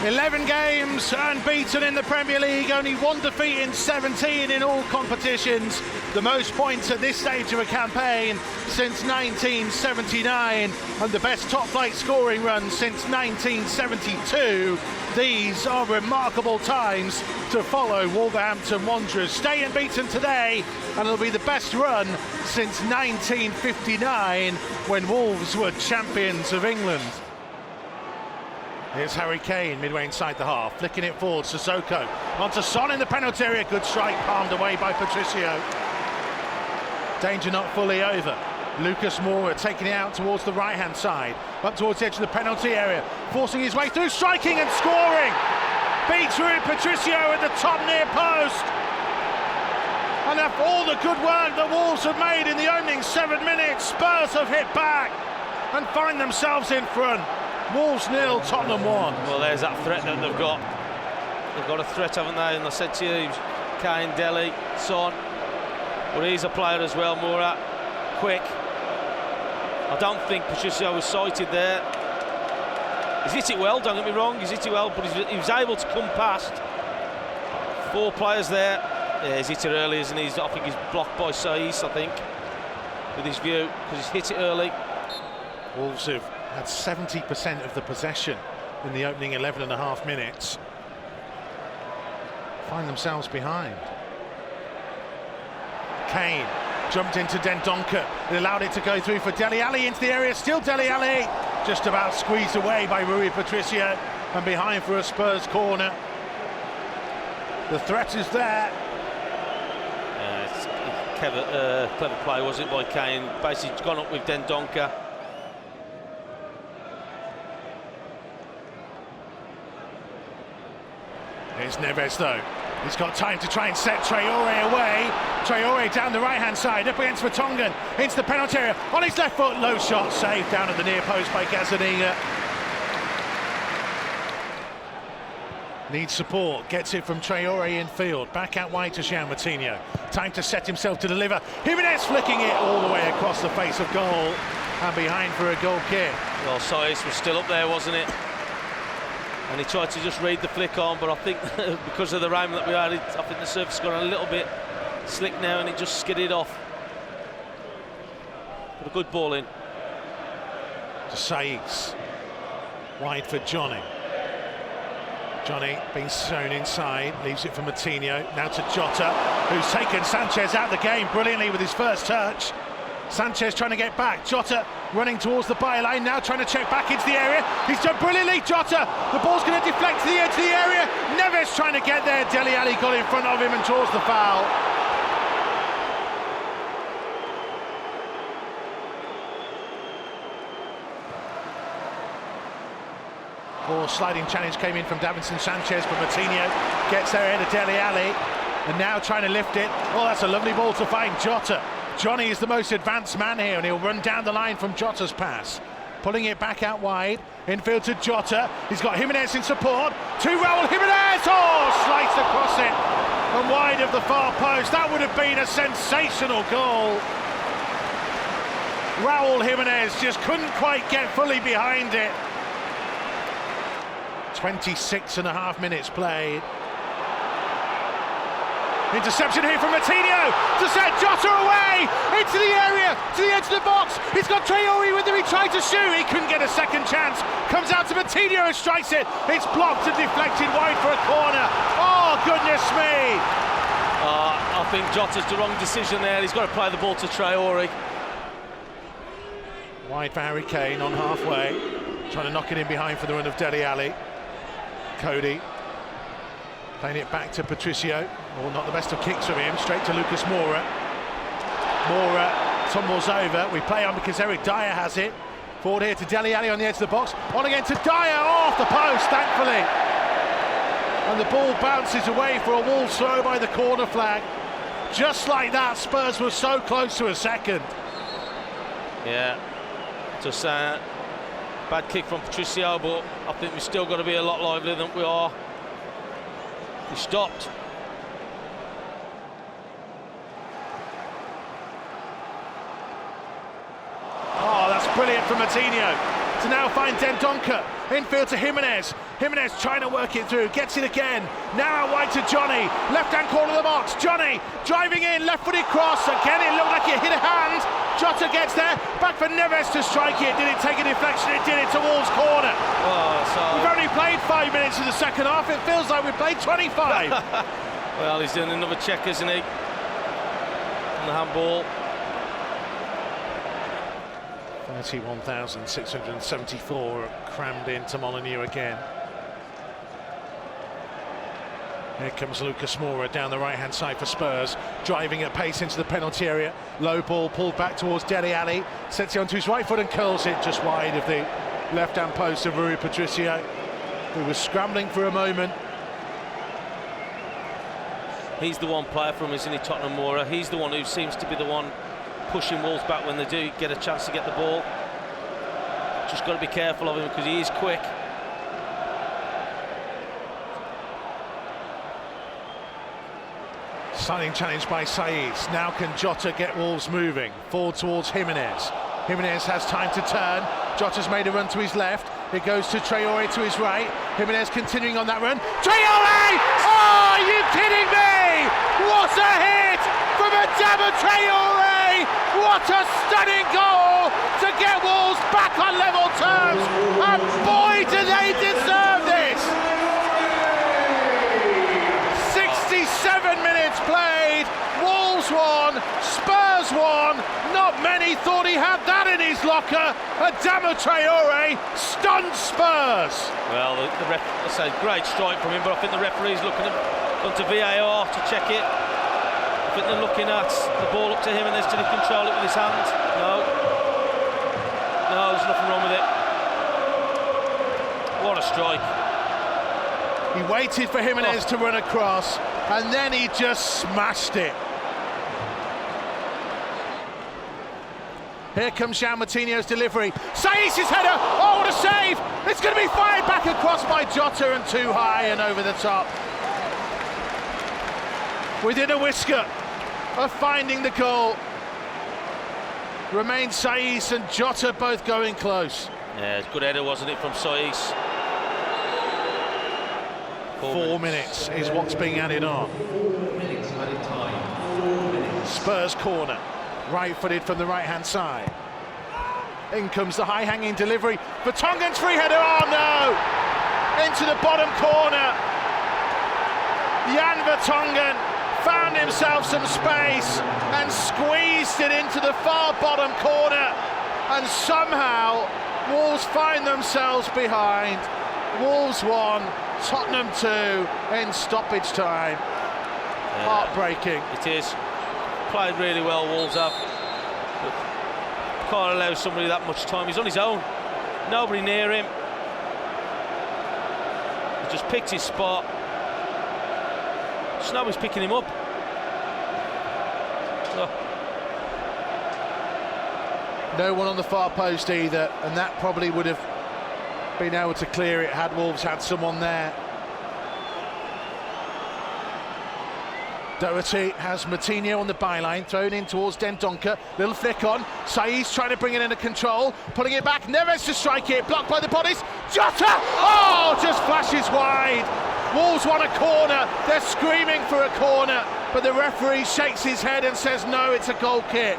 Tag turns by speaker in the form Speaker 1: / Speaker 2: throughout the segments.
Speaker 1: 11 games unbeaten in the Premier League, only one defeat in 17 in all competitions. The most points at this stage of a campaign since 1979, and the best top-flight scoring run since 1972. These are remarkable times to follow Wolverhampton Wanderers. Stay unbeaten today, and it'll be the best run since 1959, when Wolves were champions of England. Here's Harry Kane midway inside the half, flicking it forward. Sissoko onto Son in the penalty area. Good strike, palmed away by Patricio. Danger not fully over. Lucas Moura taking it out towards the right-hand side, up towards the edge of the penalty area, forcing his way through, striking and scoring. Beats Rui Patricio at the top near post. And after all the good work that Wolves have made in the opening 7 minutes, Spurs have hit back and find themselves in front. Wolves 0, Tottenham 1.
Speaker 2: Well, there's that threat that they've got. They've got a threat, haven't they? And I said to you, Kane, Dele, Son. But he's a player as well, Moura. Quick. I don't think Patricio was sighted there. He's hit it well, don't get me wrong, he's hit it well, but he was able to come past 4 players there. Yeah, he's hit it early, isn't he? I think he's blocked by Saiz, I think, with his view, because he's hit it early.
Speaker 1: Wolves have had 70% of the possession in the opening 11.5 minutes. Find themselves behind. Kane jumped into Dendoncker. He allowed it to go through for Dele Alli into the area. Still Dele Alli, just about squeezed away by Rui Patricio, and behind for a Spurs corner. The threat is there.
Speaker 2: It's clever play, was it, by Kane? Basically gone up with Dendoncker.
Speaker 1: Here's Neves though. He's got time to try and set Traore away. Traore down the right-hand side, up against Vertonghen, into the penalty area, on his left foot, low shot, saved down at the near post by Gazzaniga. Needs support, gets it from Traore in field, back out wide to João Moutinho. Time to set himself to deliver. Jimenez flicking it all the way across the face of goal, and behind for a goal kick.
Speaker 2: Well, Saiz was still up there, wasn't it? And he tried to just read the flick on, but I think because of the rain that we had, I think the surface got a little bit slick now and it just skidded off. But a good ball in.
Speaker 1: To Saiz. Wide for Johnny. Johnny being shown inside, leaves it for Moutinho. Now to Jota, who's taken Sanchez out of the game brilliantly with his first touch. Sanchez trying to get back. Jota running towards the byline, now trying to check back into the area. He's done brilliantly, Jota. The ball's going to deflect to the edge of the area. Neves trying to get there. Dele Alli got in front of him and draws the foul. Ball sliding challenge came in from Davinson Sanchez, but Moutinho gets there ahead of Dele Alli, and now trying to lift it. Oh, that's a lovely ball to find Jota. Johnny is the most advanced man here, and he'll run down the line from Jota's pass. Pulling it back out wide, infield to Jota. He's got Jimenez in support. To Raul Jimenez! Oh, sliced across it and wide of the far post. That would have been a sensational goal. Raul Jimenez just couldn't quite get fully behind it. 26.5 minutes played. Interception here from Moutinho to set Jota away into the area, to the edge of the box. He's got Traore with him. He tried to shoot. He couldn't get a second chance. Comes out to Moutinho and strikes it. It's blocked and deflected wide for a corner. Oh, goodness me.
Speaker 2: I think Jota's the wrong decision there. He's got to play the ball to Traore.
Speaker 1: Wide for Harry Kane on halfway. Trying to knock it in behind for the run of Dele Alli. Cody. Playing it back to Patricio. Oh, not the best of kicks from him. Straight to Lucas Moura. Moura tumbles over. We play on because Eric Dyer has it. Forward here to Dele Alli on the edge of the box. On again to Dyer, off the post, thankfully. And the ball bounces away for a Wolves throw by the corner flag. Just like that, Spurs were so close to a second.
Speaker 2: Yeah, just bad kick from Patricio, but I think we've still got to be a lot livelier than we are. He stopped.
Speaker 1: Oh, that's brilliant from Moutinho. to now find Dendoncker. Infield to Jimenez. Jimenez trying to work it through, gets it again. Now out wide to Johnny. Left-hand corner of the box. Johnny driving in, left-footed cross. Again, it looked like it hit a hand. Jota gets there. Back for Neves to strike it. Did it take a deflection? It did. It to Wolves' corner. We've only played 5 minutes of the second half. It feels like we've played 25.
Speaker 2: Well, he's doing another check, isn't he? On the handball.
Speaker 1: 31,674 crammed into Molineux again. Here comes Lucas Moura down the right-hand side for Spurs, driving at pace into the penalty area. Low ball pulled back towards Dele Alli, sets it onto his right foot and curls it just wide of the left-hand post of Rui Patricio, who was scrambling for a moment.
Speaker 2: He's the one player from, isn't he, Tottenham Moura? He's the one who seems to be the one pushing Wolves back when they do get a chance to get the ball. Just got to be careful of him because he is quick.
Speaker 1: Sliding challenge by Saiz. Now can Jota get Wolves moving? Forward towards Jimenez. Jimenez has time to turn. Jota's made a run to his left. It goes to Traore to his right. Jimenez continuing on that run. Traore! Oh, are you kidding me? What a hit from Adama Traore! What a stunning goal to get Wolves back on level terms. And boy, do they deserve this! 67 minutes played. Wolves won, Spurs won. Not many thought he had that in his locker. Adama Traore stunned Spurs.
Speaker 2: Well, the ref, I say, great strike from him, but I think the referee's looking at onto VAR to check it. I think they're looking at the ball up to him and there's did he control it with his hand? No, there's nothing wrong with it. What a strike.
Speaker 1: He waited for Jimenez to run across and then he just smashed it. Here comes João Moutinho's delivery. Saiz's header. Oh, what a save! It's going to be fired back across by Jota and too high and over the top. Within a whisker of finding the goal. Remain Saiz and Jota both going close.
Speaker 2: Yeah, good header, wasn't it, from Saiz?
Speaker 1: 4 minutes is what's being added on. Spurs corner. Right-footed from the right-hand side. In comes the high-hanging delivery. Vertonghen's free header. Oh no! Into the bottom corner. Jan Vertonghen found himself some space and squeezed it into the far bottom corner. And somehow Wolves find themselves behind. Wolves 1, Tottenham 2 in stoppage time. Heartbreaking.
Speaker 2: It is. Played really well, Wolves have. But can't allow somebody that much time. He's on his own. Nobody near him. He just picked his spot. Just nobody's picking him up. Oh.
Speaker 1: No one on the far post either, and that probably would have been able to clear it had Wolves had someone there. Doherty has Moutinho on the byline, thrown in towards Dendoncker, little flick on, Saiz trying to bring it into control, pulling it back, Neves to strike it, blocked by the bodies, Jota! Oh, just flashes wide. Wolves want a corner, they're screaming for a corner, but the referee shakes his head and says no, it's a goal kick.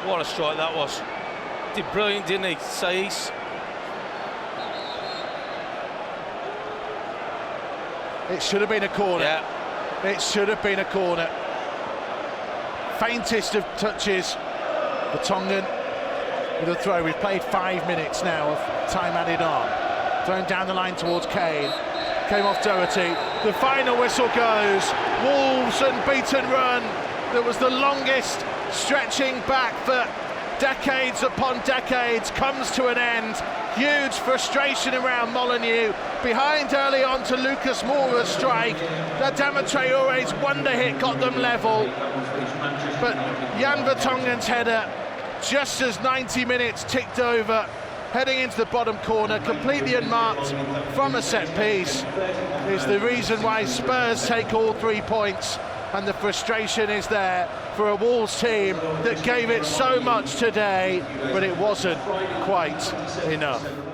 Speaker 2: What a strike that was. Did brilliant, didn't he, Saiz?
Speaker 1: It should have been a corner.
Speaker 2: Yeah.
Speaker 1: It should have been a corner. Faintest of touches. Vertonghen with a throw. We've played 5 minutes now of time added on. Thrown down the line towards Kane. Came off Doherty. The final whistle goes. Wolves unbeaten run. That was the longest stretching back for decades upon decades comes to an end. Huge frustration around Molineux. Behind early on to Lucas Moura's strike. Adama Traore's wonder hit got them level. But Jan Vertonghen's header, just as 90 minutes ticked over, heading into the bottom corner, completely unmarked from a set piece, is the reason why Spurs take all 3 points, and the frustration is there for a Wolves team that gave it so much today, but it wasn't quite enough.